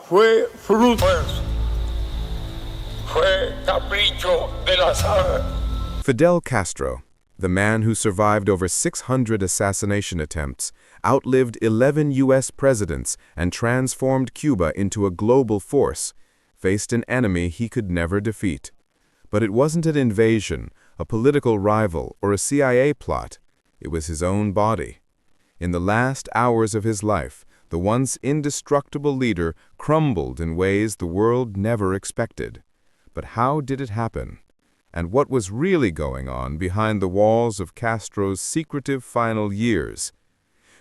fue fruto, fue capricho del azar. Fidel Castro, the man who survived over 600 assassination attempts, outlived 11 U.S. presidents, and transformed Cuba into a global force, faced an enemy he could never defeat. But it wasn't an invasion, a political rival, or a CIA plot. It was his own body. In the last hours of his life, the once indestructible leader crumbled in ways the world never expected. But how did it happen? And what was really going on behind the walls of Castro's secretive final years?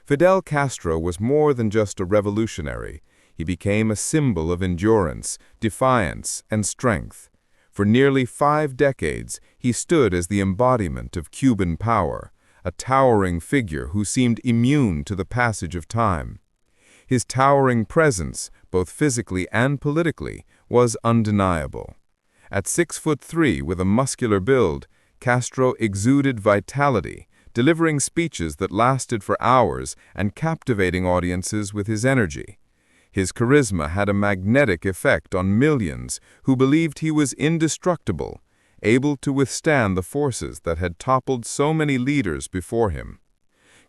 Fidel Castro was more than just a revolutionary. He became a symbol of endurance, defiance, and strength. For nearly 5 decades, he stood as the embodiment of Cuban power, a towering figure who seemed immune to the passage of time. His towering presence, both physically and politically, was undeniable. At 6'3" with a muscular build, Castro exuded vitality, delivering speeches that lasted for hours and captivating audiences with his energy. His charisma had a magnetic effect on millions who believed he was indestructible, able to withstand the forces that had toppled so many leaders before him.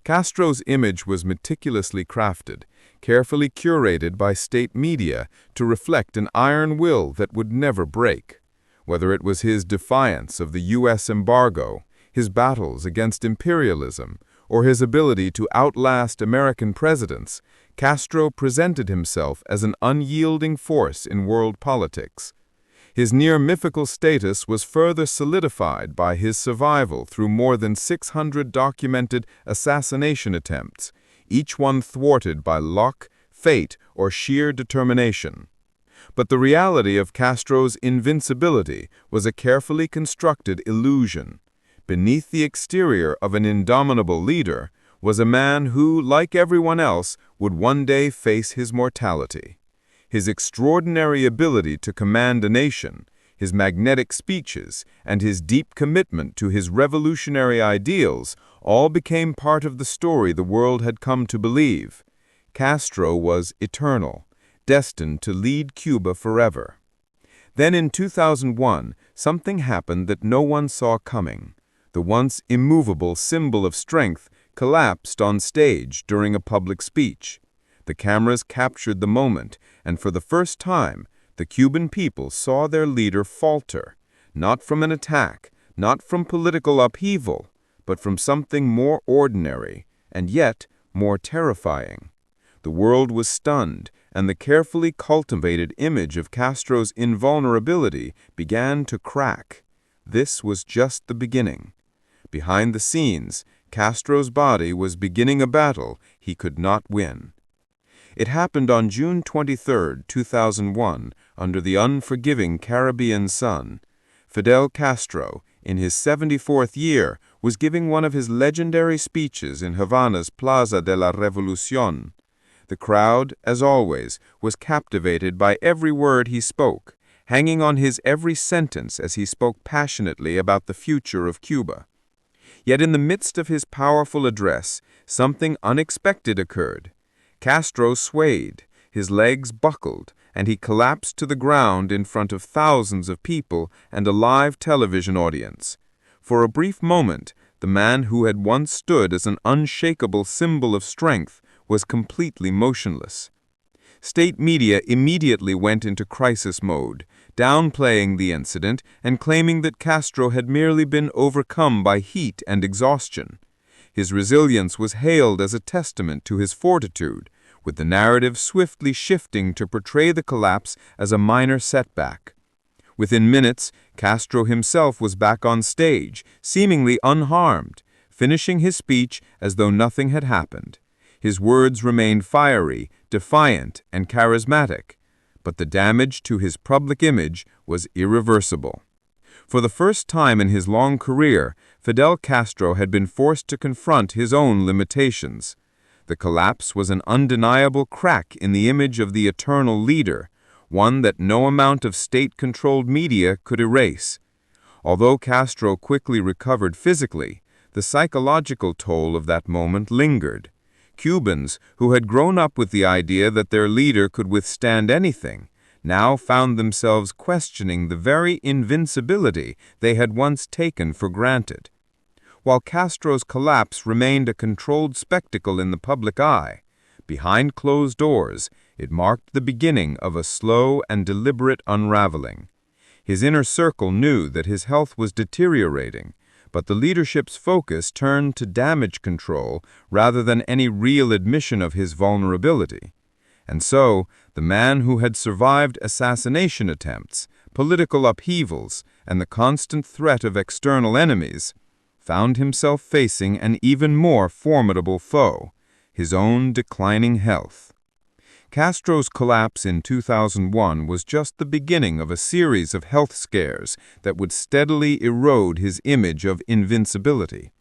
Castro's image was meticulously crafted, carefully curated by state media to reflect an iron will that would never break. Whether it was his defiance of the U.S. embargo, his battles against imperialism, or his ability to outlast American presidents, Castro presented himself as an unyielding force in world politics. His near-mythical status was further solidified by his survival through more than 600 documented assassination attempts, each one thwarted by luck, fate, or sheer determination. But the reality of Castro's invincibility was a carefully constructed illusion. Beneath the exterior of an indomitable leader was a man who, like everyone else, would one day face his mortality. His extraordinary ability to command a nation, his magnetic speeches, and his deep commitment to his revolutionary ideals all became part of the story the world had come to believe. Castro was eternal, destined to lead Cuba forever. Then in 2001, something happened that no one saw coming. The once immovable symbol of strength collapsed on stage during a public speech. The cameras captured the moment, and for the first time, the Cuban people saw their leader falter, not from an attack, not from political upheaval, but from something more ordinary, and yet more terrifying. The world was stunned, and the carefully cultivated image of Castro's invulnerability began to crack. This was just the beginning. Behind the scenes, Castro's body was beginning a battle he could not win. It happened on June 23, 2001, under the unforgiving Caribbean sun. Fidel Castro, in his 74th year, was giving one of his legendary speeches in Havana's Plaza de la Revolución. The crowd, as always, was captivated by every word he spoke, hanging on his every sentence as he spoke passionately about the future of Cuba. Yet in the midst of his powerful address, something unexpected occurred. Castro swayed, his legs buckled, and he collapsed to the ground in front of thousands of people and a live television audience. For a brief moment, the man who had once stood as an unshakable symbol of strength was completely motionless. State media immediately went into crisis mode, downplaying the incident and claiming that Castro had merely been overcome by heat and exhaustion. His resilience was hailed as a testament to his fortitude, with the narrative swiftly shifting to portray the collapse as a minor setback. Within minutes, Castro himself was back on stage, seemingly unharmed, finishing his speech as though nothing had happened. His words remained fiery, defiant, and charismatic, but the damage to his public image was irreversible. For the first time in his long career, Fidel Castro had been forced to confront his own limitations. The collapse was an undeniable crack in the image of the eternal leader, one that no amount of state-controlled media could erase. Although Castro quickly recovered physically, the psychological toll of that moment lingered. Cubans, who had grown up with the idea that their leader could withstand anything, now found themselves questioning the very invincibility they had once taken for granted. While Castro's collapse remained a controlled spectacle in the public eye, behind closed doors, it marked the beginning of a slow and deliberate unraveling. His inner circle knew that his health was deteriorating, but the leadership's focus turned to damage control rather than any real admission of his vulnerability. And so, the man who had survived assassination attempts, political upheavals, and the constant threat of external enemies, found himself facing an even more formidable foe, his own declining health. Castro's collapse in 2001 was just the beginning of a series of health scares that would steadily erode his image of invincibility.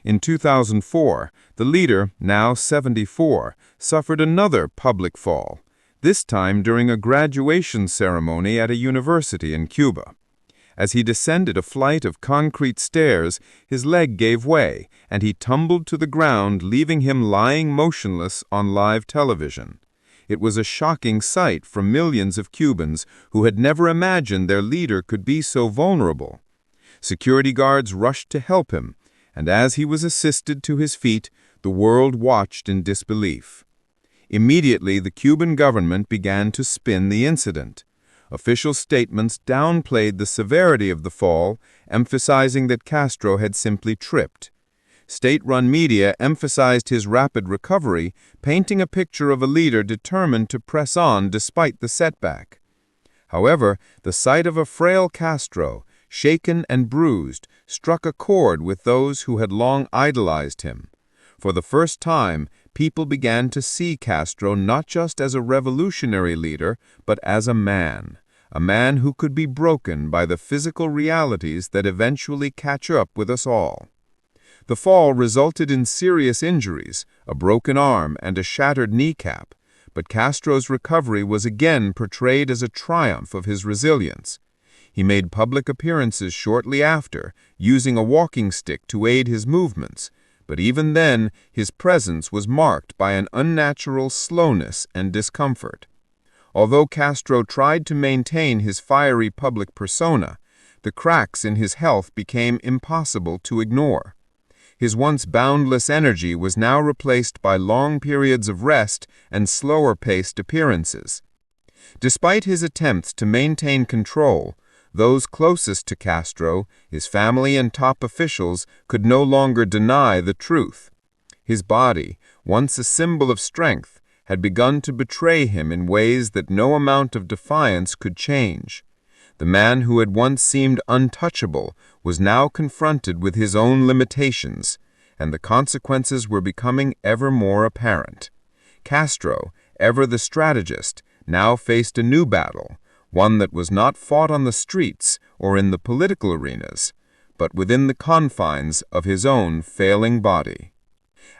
In 2004, the leader, now 74, suffered another public fall, this time during a graduation ceremony at a university in Cuba. As he descended a flight of concrete stairs, his leg gave way, and he tumbled to the ground, leaving him lying motionless on live television. It was a shocking sight for millions of Cubans who had never imagined their leader could be so vulnerable. Security guards rushed to help him, and as he was assisted to his feet, the world watched in disbelief. Immediately, the Cuban government began to spin the incident. Official statements downplayed the severity of the fall, emphasizing that Castro had simply tripped. State-run media emphasized his rapid recovery, painting a picture of a leader determined to press on despite the setback. However, the sight of a frail Castro, shaken and bruised, struck a chord with those who had long idolized him. For the first time, people began to see Castro not just as a revolutionary leader, but as a man who could be broken by the physical realities that eventually catch up with us all. The fall resulted in serious injuries, a broken arm and a shattered kneecap, but Castro's recovery was again portrayed as a triumph of his resilience. He made public appearances shortly after, using a walking stick to aid his movements, but even then his presence was marked by an unnatural slowness and discomfort. Although Castro tried to maintain his fiery public persona, the cracks in his health became impossible to ignore. His once boundless energy was now replaced by long periods of rest and slower-paced appearances. Despite his attempts to maintain control, those closest to Castro, his family and top officials, could no longer deny the truth. His body, once a symbol of strength, had begun to betray him in ways that no amount of defiance could change. The man who had once seemed untouchable was now confronted with his own limitations, and the consequences were becoming ever more apparent. Castro, ever the strategist, now faced a new battle, one that was not fought on the streets or in the political arenas, but within the confines of his own failing body.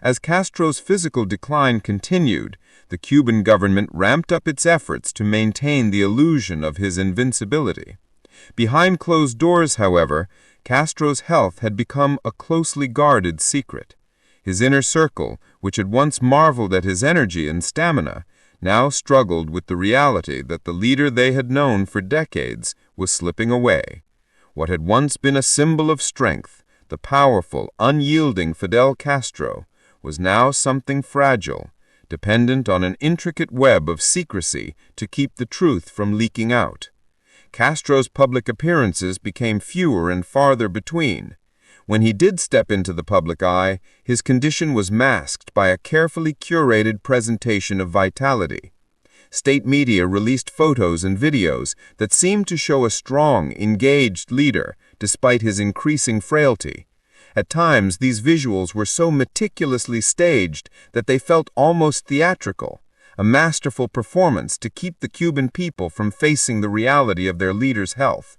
As Castro's physical decline continued, the Cuban government ramped up its efforts to maintain the illusion of his invincibility. Behind closed doors, however, Castro's health had become a closely guarded secret. His inner circle, which had once marveled at his energy and stamina, now struggled with the reality that the leader they had known for decades was slipping away. What had once been a symbol of strength, the powerful, unyielding Fidel Castro, was now something fragile, dependent on an intricate web of secrecy to keep the truth from leaking out. Castro's public appearances became fewer and farther between. When he did step into the public eye, his condition was masked by a carefully curated presentation of vitality. State media released photos and videos that seemed to show a strong, engaged leader, despite his increasing frailty. At times, these visuals were so meticulously staged that they felt almost theatrical, a masterful performance to keep the Cuban people from facing the reality of their leader's health.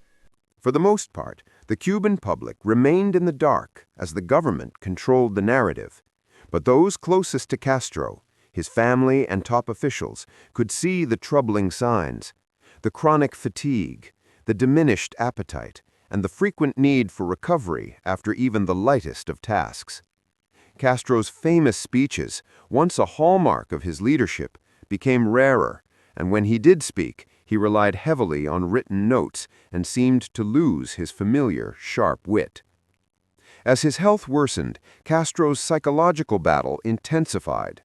For the most part, the Cuban public remained in the dark as the government controlled the narrative. But those closest to Castro, his family and top officials, could see the troubling signs: the chronic fatigue, the diminished appetite, and the frequent need for recovery after even the lightest of tasks. Castro's famous speeches, once a hallmark of his leadership, became rarer, and when he did speak, he relied heavily on written notes and seemed to lose his familiar, sharp wit. As his health worsened, Castro's psychological battle intensified.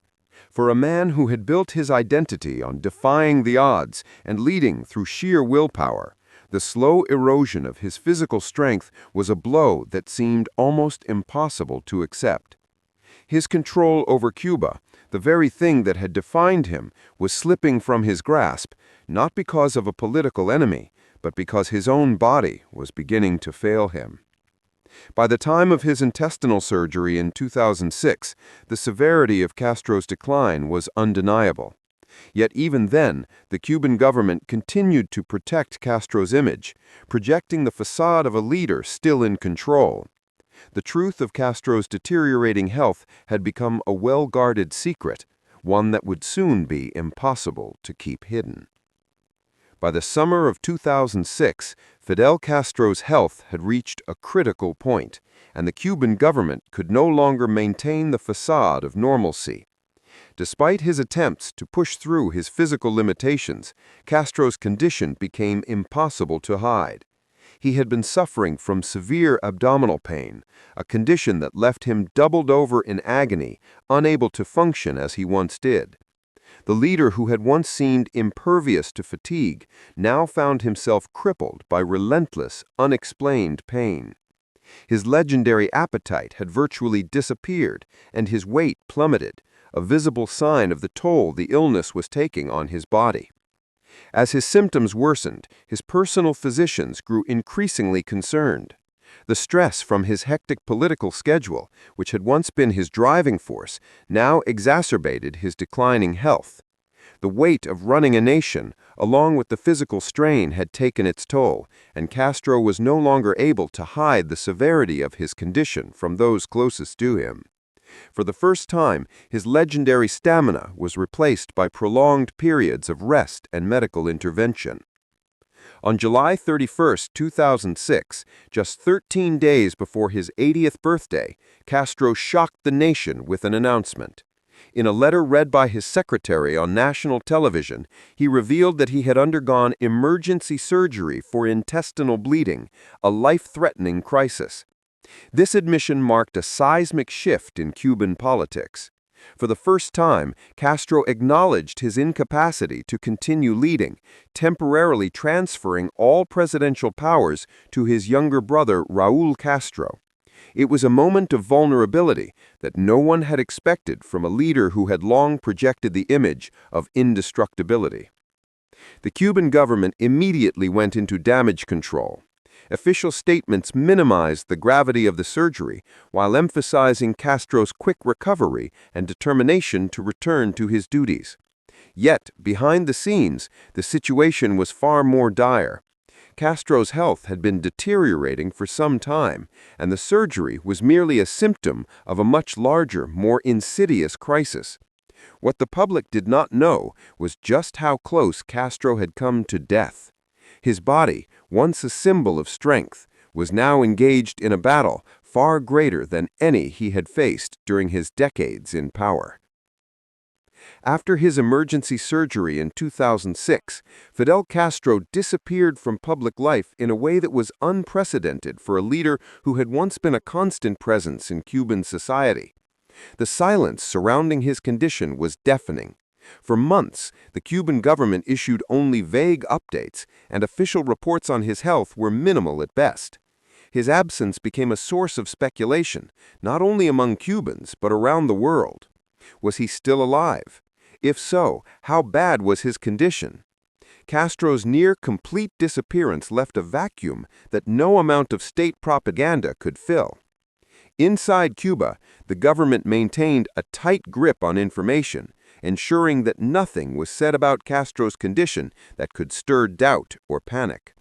For a man who had built his identity on defying the odds and leading through sheer willpower, the slow erosion of his physical strength was a blow that seemed almost impossible to accept. His control over Cuba, the very thing that had defined him, was slipping from his grasp, not because of a political enemy, but because his own body was beginning to fail him. By the time of his intestinal surgery in 2006, the severity of Castro's decline was undeniable. Yet even then, the Cuban government continued to protect Castro's image, projecting the facade of a leader still in control. The truth of Castro's deteriorating health had become a well-guarded secret, one that would soon be impossible to keep hidden. By the summer of 2006, Fidel Castro's health had reached a critical point, and the Cuban government could no longer maintain the facade of normalcy. Despite his attempts to push through his physical limitations, Castro's condition became impossible to hide. He had been suffering from severe abdominal pain, a condition that left him doubled over in agony, unable to function as he once did. The leader who had once seemed impervious to fatigue now found himself crippled by relentless, unexplained pain. His legendary appetite had virtually disappeared, and his weight plummeted, a visible sign of the toll the illness was taking on his body. As his symptoms worsened, his personal physicians grew increasingly concerned. The stress from his hectic political schedule, which had once been his driving force, now exacerbated his declining health. The weight of running a nation, along with the physical strain, had taken its toll, and Castro was no longer able to hide the severity of his condition from those closest to him. For the first time, his legendary stamina was replaced by prolonged periods of rest and medical intervention. On July 31, 2006, just 13 days before his 80th birthday, Castro shocked the nation with an announcement. In a letter read by his secretary on national television, he revealed that he had undergone emergency surgery for intestinal bleeding, a life-threatening crisis. This admission marked a seismic shift in Cuban politics. For the first time, Castro acknowledged his incapacity to continue leading, temporarily transferring all presidential powers to his younger brother Raul Castro. It was a moment of vulnerability that no one had expected from a leader who had long projected the image of indestructibility. The Cuban government immediately went into damage control. Official statements minimized the gravity of the surgery while emphasizing Castro's quick recovery and determination to return to his duties. Yet, behind the scenes, the situation was far more dire. Castro's health had been deteriorating for some time, and the surgery was merely a symptom of a much larger, more insidious crisis. What the public did not know was just how close Castro had come to death. His body, once a symbol of strength, was now engaged in a battle far greater than any he had faced during his decades in power. After his emergency surgery in 2006, Fidel Castro disappeared from public life in a way that was unprecedented for a leader who had once been a constant presence in Cuban society. The silence surrounding his condition was deafening. For months, the Cuban government issued only vague updates, and official reports on his health were minimal at best. His absence became a source of speculation, not only among Cubans, but around the world. Was he still alive? If so, how bad was his condition? Castro's near-complete disappearance left a vacuum that no amount of state propaganda could fill. Inside Cuba, the government maintained a tight grip on information, ensuring that nothing was said about Castro's condition that could stir doubt or panic.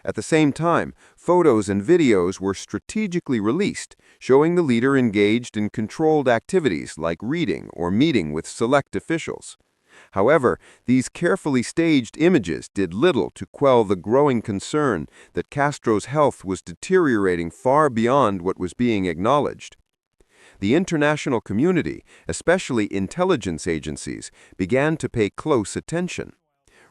At the same time, photos and videos were strategically released, showing the leader engaged in controlled activities like reading or meeting with select officials. However, these carefully staged images did little to quell the growing concern that Castro's health was deteriorating far beyond what was being acknowledged. The international community, especially intelligence agencies, began to pay close attention.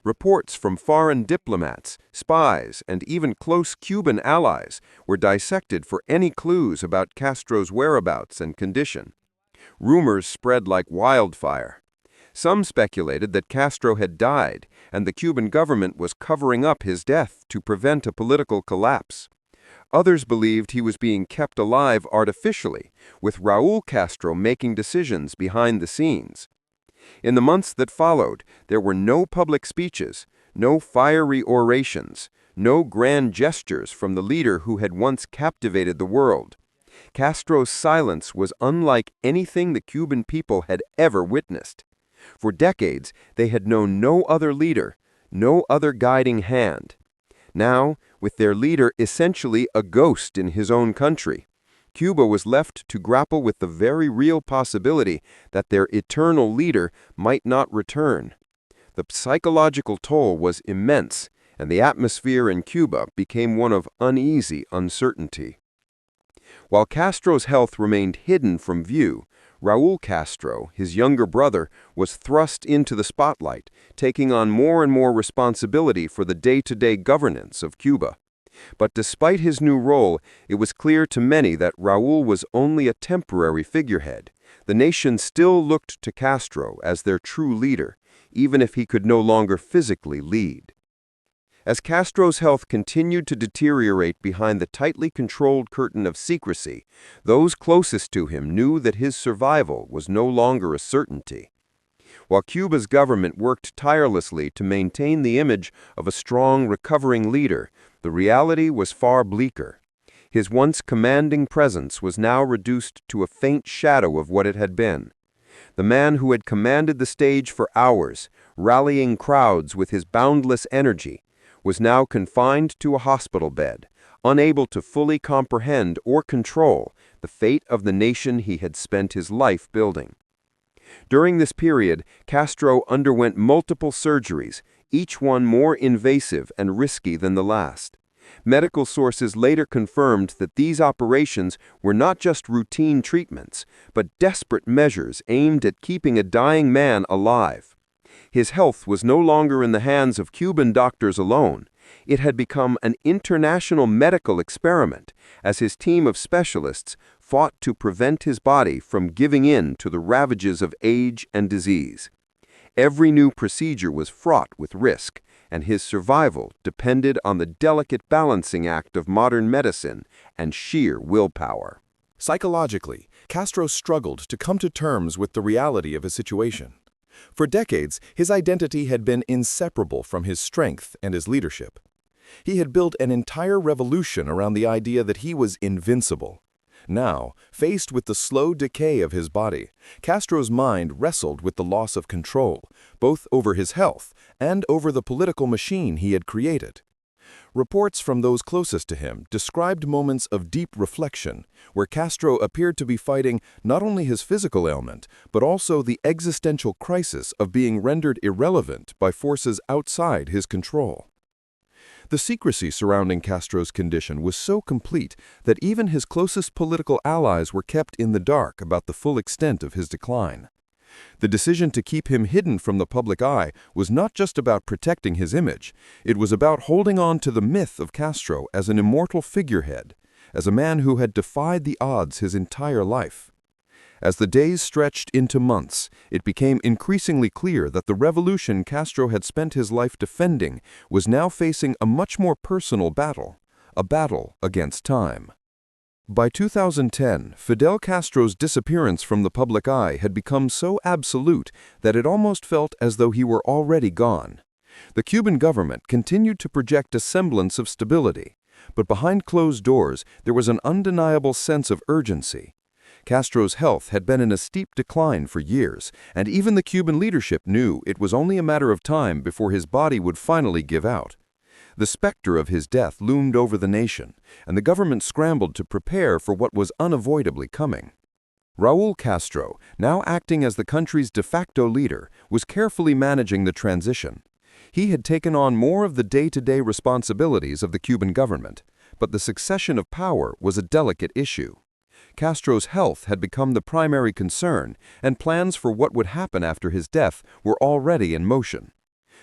Reports from foreign diplomats, spies, and even close Cuban allies were dissected for any clues about Castro's whereabouts and condition. Rumors spread like wildfire. Some speculated that Castro had died and the Cuban government was covering up his death to prevent a political collapse. Others believed he was being kept alive artificially, with Raul Castro making decisions behind the scenes. In the months that followed, there were no public speeches, no fiery orations, no grand gestures from the leader who had once captivated the world. Castro's silence was unlike anything the Cuban people had ever witnessed. For decades, they had known no other leader, no other guiding hand. Now, with their leader essentially a ghost in his own country, Cuba was left to grapple with the very real possibility that their eternal leader might not return. The psychological toll was immense, and the atmosphere in Cuba became one of uneasy uncertainty. While Castro's health remained hidden from view, Raul Castro, his younger brother, was thrust into the spotlight, taking on more and more responsibility for the day-to-day governance of Cuba. But despite his new role, it was clear to many that Raul was only a temporary figurehead. The nation still looked to Castro as their true leader, even if he could no longer physically lead. As Castro's health continued to deteriorate behind the tightly controlled curtain of secrecy, those closest to him knew that his survival was no longer a certainty. While Cuba's government worked tirelessly to maintain the image of a strong, recovering leader, the reality was far bleaker. His once commanding presence was now reduced to a faint shadow of what it had been. The man who had commanded the stage for hours, rallying crowds with his boundless energy, was now confined to a hospital bed, unable to fully comprehend or control the fate of the nation he had spent his life building. During this period, Castro underwent multiple surgeries, each one more invasive and risky than the last. Medical sources later confirmed that these operations were not just routine treatments, but desperate measures aimed at keeping a dying man alive. His health was no longer in the hands of Cuban doctors alone. It had become an international medical experiment, as his team of specialists fought to prevent his body from giving in to the ravages of age and disease. Every new procedure was fraught with risk, and his survival depended on the delicate balancing act of modern medicine and sheer willpower. Psychologically, Castro struggled to come to terms with the reality of his situation. For decades, his identity had been inseparable from his strength and his leadership. He had built an entire revolution around the idea that he was invincible. Now, faced with the slow decay of his body, Castro's mind wrestled with the loss of control, both over his health and over the political machine he had created. Reports from those closest to him described moments of deep reflection, where Castro appeared to be fighting not only his physical ailment, but also the existential crisis of being rendered irrelevant by forces outside his control. The secrecy surrounding Castro's condition was so complete that even his closest political allies were kept in the dark about the full extent of his decline. The decision to keep him hidden from the public eye was not just about protecting his image, it was about holding on to the myth of Castro as an immortal figurehead, as a man who had defied the odds his entire life. As the days stretched into months, it became increasingly clear that the revolution Castro had spent his life defending was now facing a much more personal battle, a battle against time. By 2010, Fidel Castro's disappearance from the public eye had become so absolute that it almost felt as though he were already gone. The Cuban government continued to project a semblance of stability, but behind closed doors there was an undeniable sense of urgency. Castro's health had been in a steep decline for years, and even the Cuban leadership knew it was only a matter of time before his body would finally give out. The specter of his death loomed over the nation, and the government scrambled to prepare for what was unavoidably coming. Raul Castro, now acting as the country's de facto leader, was carefully managing the transition. He had taken on more of the day-to-day responsibilities of the Cuban government, but the succession of power was a delicate issue. Castro's health had become the primary concern, and plans for what would happen after his death were already in motion.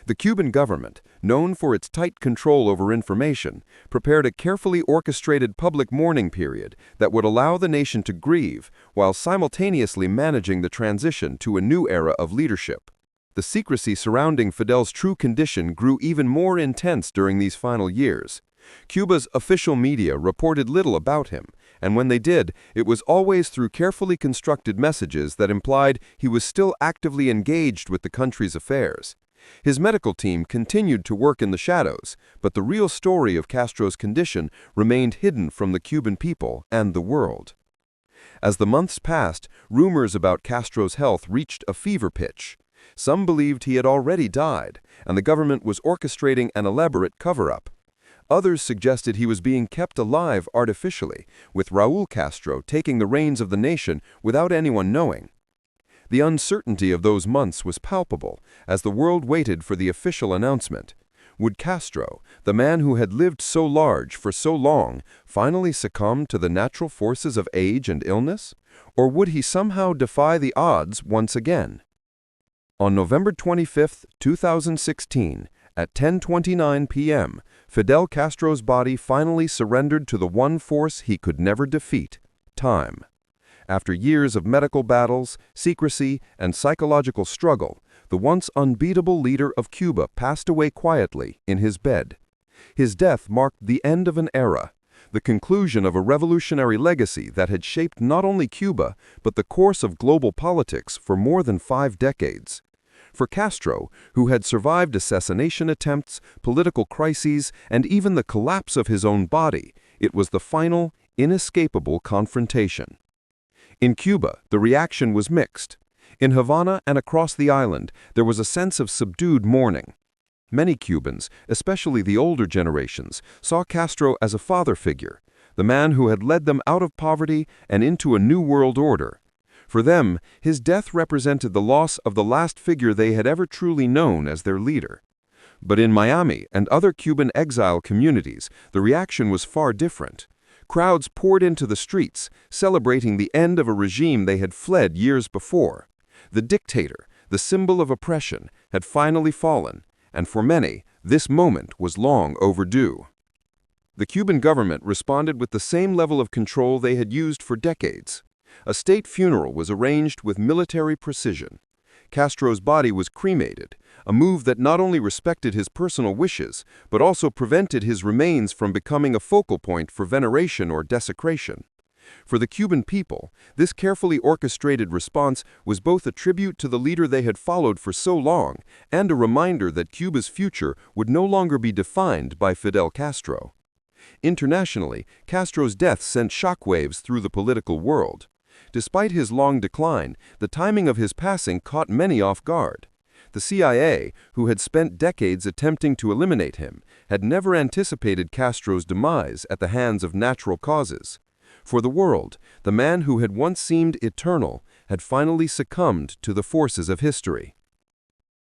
The Cuban government, known for its tight control over information, prepared a carefully orchestrated public mourning period that would allow the nation to grieve while simultaneously managing the transition to a new era of leadership. The secrecy surrounding Fidel's true condition grew even more intense during these final years. Cuba's official media reported little about him, and when they did, it was always through carefully constructed messages that implied he was still actively engaged with the country's affairs. His medical team continued to work in the shadows, but the real story of Castro's condition remained hidden from the Cuban people and the world. As the months passed, rumors about Castro's health reached a fever pitch. Some believed he had already died, and the government was orchestrating an elaborate cover-up. Others suggested he was being kept alive artificially, with Raul Castro taking the reins of the nation without anyone knowing. The uncertainty of those months was palpable as the world waited for the official announcement. Would Castro, the man who had lived so large for so long, finally succumb to the natural forces of age and illness? Or would he somehow defy the odds once again? On November 25, 2016, at 10:29 p.m., Fidel Castro's body finally surrendered to the one force he could never defeat: time. After years of medical battles, secrecy, and psychological struggle, the once unbeatable leader of Cuba passed away quietly in his bed. His death marked the end of an era, the conclusion of a revolutionary legacy that had shaped not only Cuba, but the course of global politics for more than 5 decades. For Castro, who had survived assassination attempts, political crises, and even the collapse of his own body, it was the final, inescapable confrontation. In Cuba, the reaction was mixed. In Havana and across the island, there was a sense of subdued mourning. Many Cubans, especially the older generations, saw Castro as a father figure, the man who had led them out of poverty and into a new world order. For them, his death represented the loss of the last figure they had ever truly known as their leader. But in Miami and other Cuban exile communities, the reaction was far different. Crowds poured into the streets, celebrating the end of a regime they had fled years before. The dictator, the symbol of oppression, had finally fallen, and for many, this moment was long overdue. The Cuban government responded with the same level of control they had used for decades. A state funeral was arranged with military precision. Castro's body was cremated, a move that not only respected his personal wishes, but also prevented his remains from becoming a focal point for veneration or desecration. For the Cuban people, this carefully orchestrated response was both a tribute to the leader they had followed for so long and a reminder that Cuba's future would no longer be defined by Fidel Castro. Internationally, Castro's death sent shockwaves through the political world. Despite his long decline, the timing of his passing caught many off guard. The CIA, who had spent decades attempting to eliminate him, had never anticipated Castro's demise at the hands of natural causes. For the world, the man who had once seemed eternal had finally succumbed to the forces of history.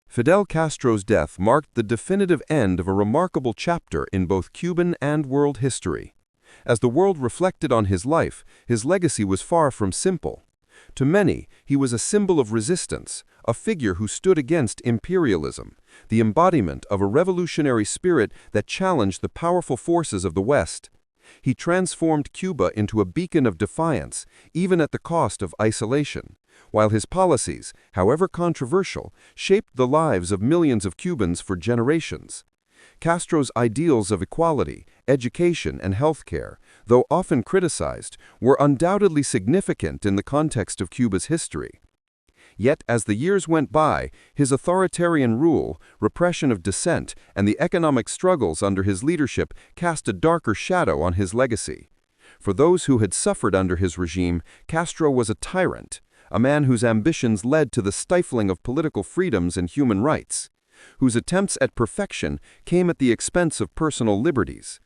Fidel Castro's death marked the definitive end of a remarkable chapter in both Cuban and world history. As the world reflected on his life, his legacy was far from simple. To many, he was a symbol of resistance, a figure who stood against imperialism, the embodiment of a revolutionary spirit that challenged the powerful forces of the West. He transformed Cuba into a beacon of defiance, even at the cost of isolation, while his policies, however controversial, shaped the lives of millions of Cubans for generations. Castro's ideals of equality, education, and healthcare, though often criticized, were undoubtedly significant in the context of Cuba's history. Yet, as the years went by, his authoritarian rule, repression of dissent, and the economic struggles under his leadership cast a darker shadow on his legacy. For those who had suffered under his regime, Castro was a tyrant, a man whose ambitions led to the stifling of political freedoms and human rights, whose attempts at perfection came at the expense of personal liberties.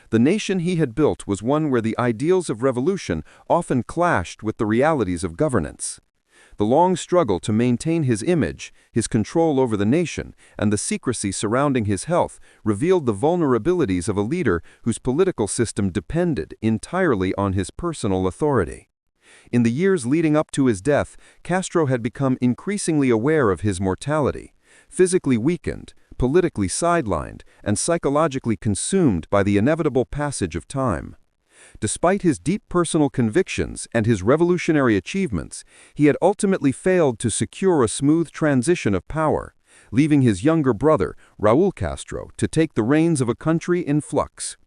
The nation he had built was one where the ideals of revolution often clashed with the realities of governance. The long struggle to maintain his image, his control over the nation, and the secrecy surrounding his health revealed the vulnerabilities of a leader whose political system depended entirely on his personal authority. In the years leading up to his death, Castro had become increasingly aware of his mortality, physically weakened, politically sidelined, and psychologically consumed by the inevitable passage of time. Despite his deep personal convictions and his revolutionary achievements, he had ultimately failed to secure a smooth transition of power, leaving his younger brother, Raul Castro, to take the reins of a country in flux.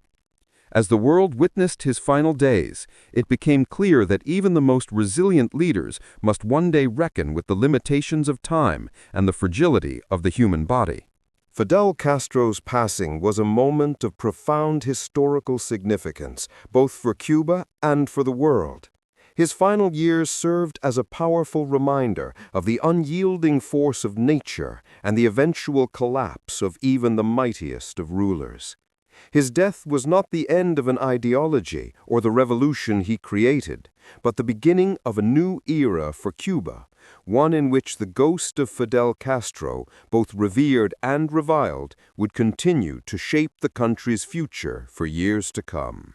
As the world witnessed his final days, it became clear that even the most resilient leaders must one day reckon with the limitations of time and the fragility of the human body. Fidel Castro's passing was a moment of profound historical significance, both for Cuba and for the world. His final years served as a powerful reminder of the unyielding force of nature and the eventual collapse of even the mightiest of rulers. His death was not the end of an ideology or the revolution he created, but the beginning of a new era for Cuba, one in which the ghost of Fidel Castro, both revered and reviled, would continue to shape the country's future for years to come.